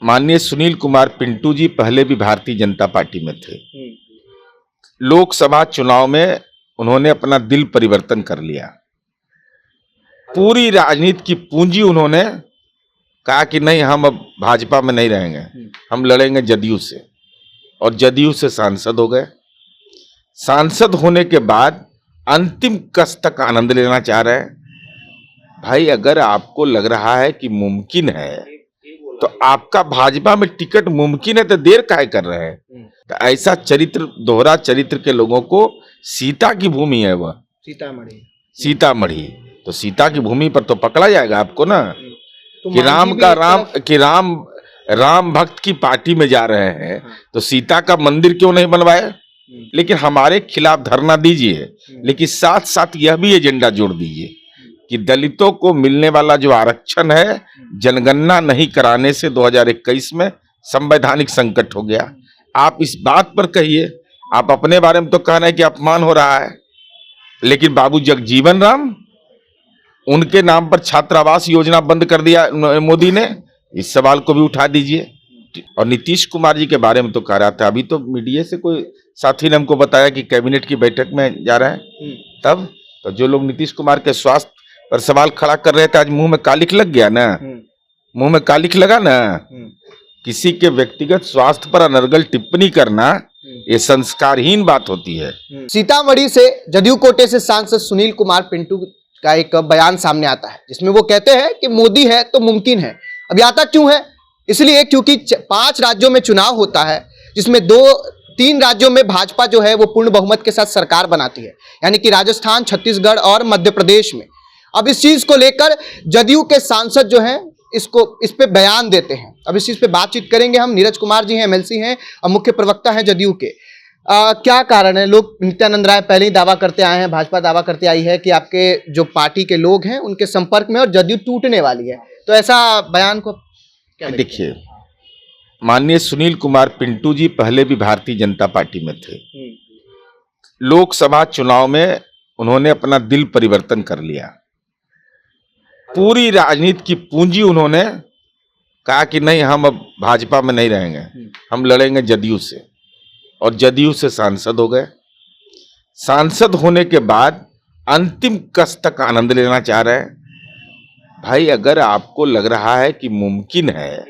माननीय सुनील कुमार पिंटू जी पहले भी भारतीय जनता पार्टी में थे। लोकसभा चुनाव में उन्होंने अपना दिल परिवर्तन कर लिया। पूरी राजनीति की पूंजी उन्होंने कहा कि नहीं, हम अब भाजपा में नहीं रहेंगे, हम लड़ेंगे जदयू से, और जदयू से सांसद हो गए। सांसद होने के बाद अंतिम कष्ट तक आनंद लेना चाह रहे हैं। भाई, अगर आपको लग रहा है कि मुमकिन है तो आपका भाजपा में टिकट मुमकिन है तो देर काहे कर रहे हैं? तो ऐसा चरित्र, दोहरा चरित्र के लोगों को सीता की भूमि है वह सीतामढ़ी, तो सीता की भूमि पर तो पकड़ा जाएगा आपको ना। तो कि राम भक्त की पार्टी में जा रहे हैं तो सीता का मंदिर क्यों नहीं बनवाए? लेकिन हमारे खिलाफ धरना दीजिए, लेकिन साथ साथ यह भी एजेंडा जोड़ दीजिए कि दलितों को मिलने वाला जो आरक्षण है, जनगणना नहीं कराने से 2021 में संवैधानिक संकट हो गया। आप इस बात पर कहिए। आप अपने बारे में तो कह रहे हैं कि अपमान हो रहा है, लेकिन बाबू जगजीवन राम, उनके नाम पर छात्रावास योजना बंद कर दिया मोदी ने, इस सवाल को भी उठा दीजिए। और नीतीश कुमार जी के बारे में तो कह रहा था, अभी तो मीडिया से कोई साथी ने हमको बताया कि कैबिनेट की बैठक में जा रहे हैं। तब तो जो लोग नीतीश कुमार के स्वास्थ्य पर सवाल खड़ा कर रहे थे, आज मुंह में कालिख लग गया ना, मुंह में कालिख लगा ना। किसी के व्यक्तिगत स्वास्थ्य पर अनर्गल टिप्पणी करना ये संस्कारहीन बात होती है। सीतामढ़ी से जदयू कोटे से सांसद सुनील कुमार पिंटू का एक बयान सामने आता है, जिसमें वो कहते हैं कि मोदी है तो मुमकिन है। अब आता क्यों है? इसलिए क्योंकि 5 राज्यों में चुनाव होता है, जिसमें 3 राज्यों में भाजपा जो है वो पूर्ण बहुमत के साथ सरकार बनाती है, यानी कि राजस्थान, छत्तीसगढ़ और मध्य प्रदेश में। अब इस चीज को लेकर जदयू के सांसद जो हैं इस पे बयान देते हैं। अब इस चीज पे बातचीत करेंगे हम। नीरज कुमार जी हैं, एमएलसी हैं और मुख्य प्रवक्ता हैं जदयू के। क्या कारण है? लोग, नित्यानंद राय पहले ही दावा करते आए हैं, भाजपा दावा करते आई है कि आपके जो पार्टी के लोग हैं उनके संपर्क में और जदयू टूटने वाली है, तो ऐसा बयान को क्या देखिए, माननीय सुनील कुमार पिंटू जी पहले भी भारतीय जनता पार्टी में थे। लोकसभा चुनाव में उन्होंने अपना दिल परिवर्तन कर लिया। पूरी राजनीति की पूंजी उन्होंने कहा कि नहीं, हम अब भाजपा में नहीं रहेंगे, हम लड़ेंगे जदयू से, और जदयू से सांसद हो गए। सांसद होने के बाद अंतिम कष्ट तक आनंद लेना चाह रहे हैं। भाई, अगर आपको लग रहा है कि मुमकिन है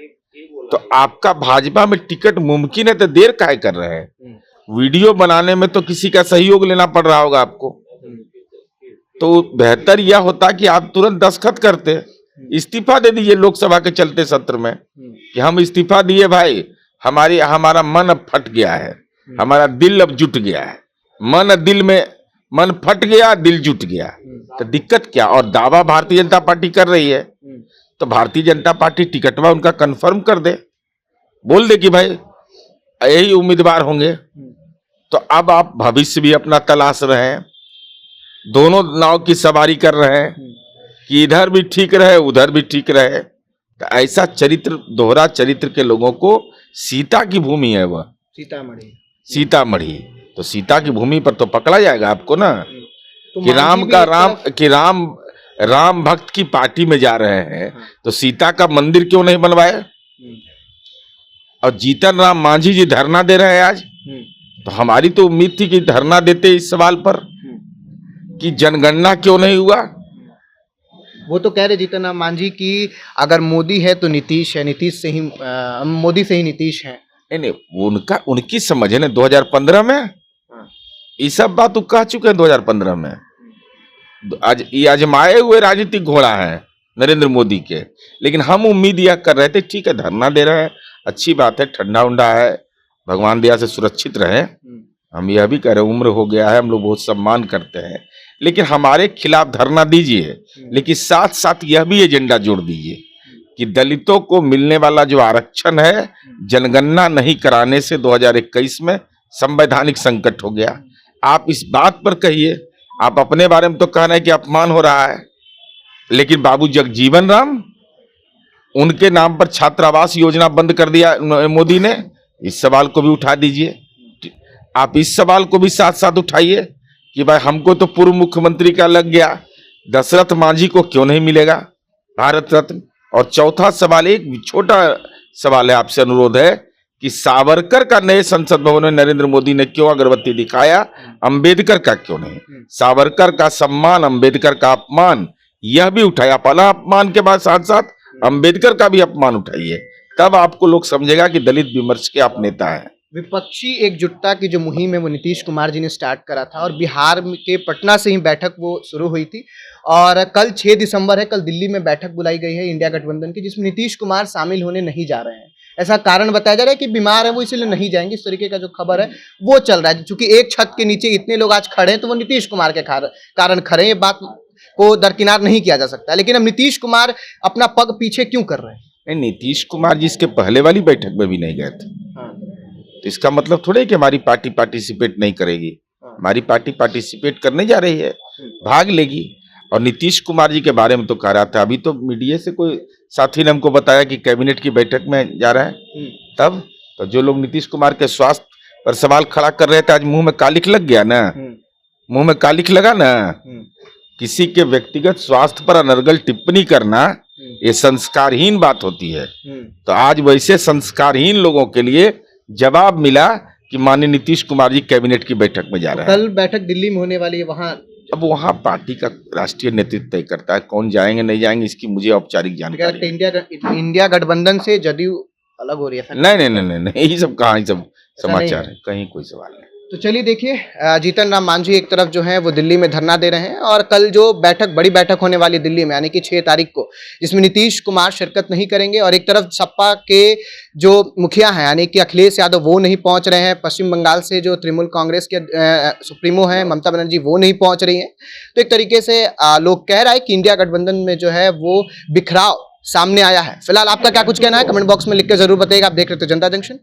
तो आपका भाजपा में टिकट मुमकिन है तो देर काहे कर रहे हैं? वीडियो बनाने में तो किसी का सहयोग लेना पड़ रहा होगा आपको, तो बेहतर यह होता कि आप तुरंत दस्तखत करते, इस्तीफा दे दीजिए लोकसभा के चलते सत्र में कि हम इस्तीफा दिए भाई, हमारा मन अब फट गया है, हमारा दिल अब जुट गया है। मन फट गया, दिल जुट गया, तो दिक्कत क्या? और दावा भारतीय जनता पार्टी कर रही है, तो भारतीय जनता पार्टी टिकटवा उनका कंफर्म कर दे, बोल दे कि भाई यही उम्मीदवार होंगे। तो अब आप भविष्य भी अपना तलाश रहे हैं, दोनों नाव की सवारी कर रहे हैं कि इधर भी ठीक रहे उधर भी ठीक रहे। तो ऐसा चरित्र, दोहरा चरित्र के लोगों को सीता की भूमि है वह सीतामढ़ी, तो सीता की भूमि पर तो पकड़ा जाएगा आपको ना। कि राम भक्त की पार्टी में जा रहे हैं तो सीता का मंदिर क्यों नहीं बनवाए? और जीतन राम मांझी जी धरना दे रहे हैं आज, तो हमारी तो उम्मीद थी कि धरना देते इस सवाल पर कि जनगणना क्यों नहीं हुआ। वो तो कह रहे जीतन राम मांझी की अगर मोदी है तो नीतीश है, नीतीश से ही मोदी से ही नीतीश है। नहीं, उनकी समझ है ना। 2015 में ये सब बात वो कह चुके हैं। 2015 में आज ये आजमाए हुए राजनीतिक घोड़ा है नरेंद्र मोदी के, लेकिन हम उम्मीद यह कर रहे थे ठीक है, धरना दे रहे हैं, अच्छी बात है, ठंडा उंडा है, भगवान दया से सुरक्षित रहे। हम यह भी कह रहे हैं, उम्र हो गया है, हम लोग बहुत सम्मान करते हैं, लेकिन हमारे खिलाफ धरना दीजिए, लेकिन साथ साथ यह भी एजेंडा जोड़ दीजिए कि दलितों को मिलने वाला जो आरक्षण है, जनगणना नहीं कराने से 2021 में संवैधानिक संकट हो गया। आप इस बात पर कहिए। आप अपने बारे में तो कह रहे हैं कि अपमान हो रहा है, लेकिन बाबू जगजीवन राम, उनके नाम पर छात्रावास योजना बंद कर दिया मोदी ने, इस सवाल को भी उठा दीजिए। आप इस सवाल को भी साथ साथ उठाइए कि भाई हमको तो पूर्व मुख्यमंत्री का लग गया, दशरथ मांझी को क्यों नहीं मिलेगा भारत रत्न? और चौथा सवाल, एक छोटा सवाल है, आपसे अनुरोध है कि सावरकर का नए संसद भवन में नरेंद्र मोदी ने क्यों अगरबत्ती दिखाया, अंबेडकर का क्यों नहीं? सावरकर का सम्मान, अंबेडकर का अपमान, यह भी उठाया। पहला अपमान के बाद साथ साथ अंबेडकर का भी अपमान उठाइए, तब आपको लोग समझेगा कि दलित विमर्श के आप नेता हैं। विपक्षी एकजुटता की जो मुहिम है वो नीतीश कुमार जी ने स्टार्ट करा था और बिहार के पटना से ही बैठक वो शुरू हुई थी और कल 6 दिसंबर है, कल दिल्ली में बैठक बुलाई गई है इंडिया गठबंधन की, जिसमें नीतीश कुमार शामिल होने नहीं जा रहे हैं। ऐसा कारण बताया जा रहा है कि बीमार है वो, इसलिए नहीं जाएंगे। इस तरीके का जो खबर है वो चल रहा है। चूंकि एक छत के नीचे इतने लोग आज खड़े हैं तो वो नीतीश कुमार के कारण खड़े हैं, ये बात को दरकिनार नहीं किया जा सकता। लेकिन अब नीतीश कुमार अपना पग पीछे क्यों कर रहे हैं? नहीं, नीतीश कुमार जी इसके पहले वाली बैठक में भी नहीं गए थे। तो इसका मतलब थोड़े कि हमारी पार्टी पार्टिसिपेट नहीं करेगी। हमारी पार्टी पार्टिसिपेट करने जा रही है, भाग लेगी। और नीतीश कुमार जी के बारे में तो कह रहा था, अभी तो मीडिया से कोई साथी ने हमको बताया कि कैबिनेट की बैठक में जा रहा है। तब तो जो लोग नीतीश कुमार के स्वास्थ्य पर सवाल खड़ा कर रहे थे, आज मुंह में कालिख लग गया ना, मुंह में कालिख लगा ना। किसी के व्यक्तिगत स्वास्थ्य पर अनर्गल टिप्पणी करना ये संस्कारहीन बात होती है। तो आज वैसे संस्कारहीन लोगों के लिए जवाब मिला कि माननीय नीतीश कुमार जी कैबिनेट की बैठक में जा रहे हैं। कल बैठक दिल्ली में होने वाली है, वहां अब वहाँ पार्टी का राष्ट्रीय नेतृत्व तय करता है, कौन जाएंगे नहीं जाएंगे इसकी मुझे औपचारिक जानकारी। इंडिया गठबंधन से जदयू अलग हो रही है? नहीं, ये सब कहाँ, ये सब समाचार है, कहीं कोई सवाल नहीं। तो चलिए देखिए, जीतन राम मांझी एक तरफ जो है वो दिल्ली में धरना दे रहे हैं और कल जो बैठक, बड़ी बैठक होने वाली दिल्ली में, यानी कि 6 तारीख को, जिसमें नीतीश कुमार शिरकत नहीं करेंगे। और एक तरफ सपा के जो मुखिया हैं यानी कि अखिलेश यादव वो नहीं पहुंच रहे हैं। पश्चिम बंगाल से जो तृणमूल कांग्रेस के सुप्रीमो हैं ममता बनर्जी वो नहीं पहुंच रही हैं। तो एक तरीके से लोग कह रहा है कि इंडिया गठबंधन में जो है वो बिखराव सामने आया है। फिलहाल आपका क्या कुछ कहना है, कमेंट बॉक्स में लिख के जरूर बताइएगा। आप देख रहे थे जनता जंक्शन।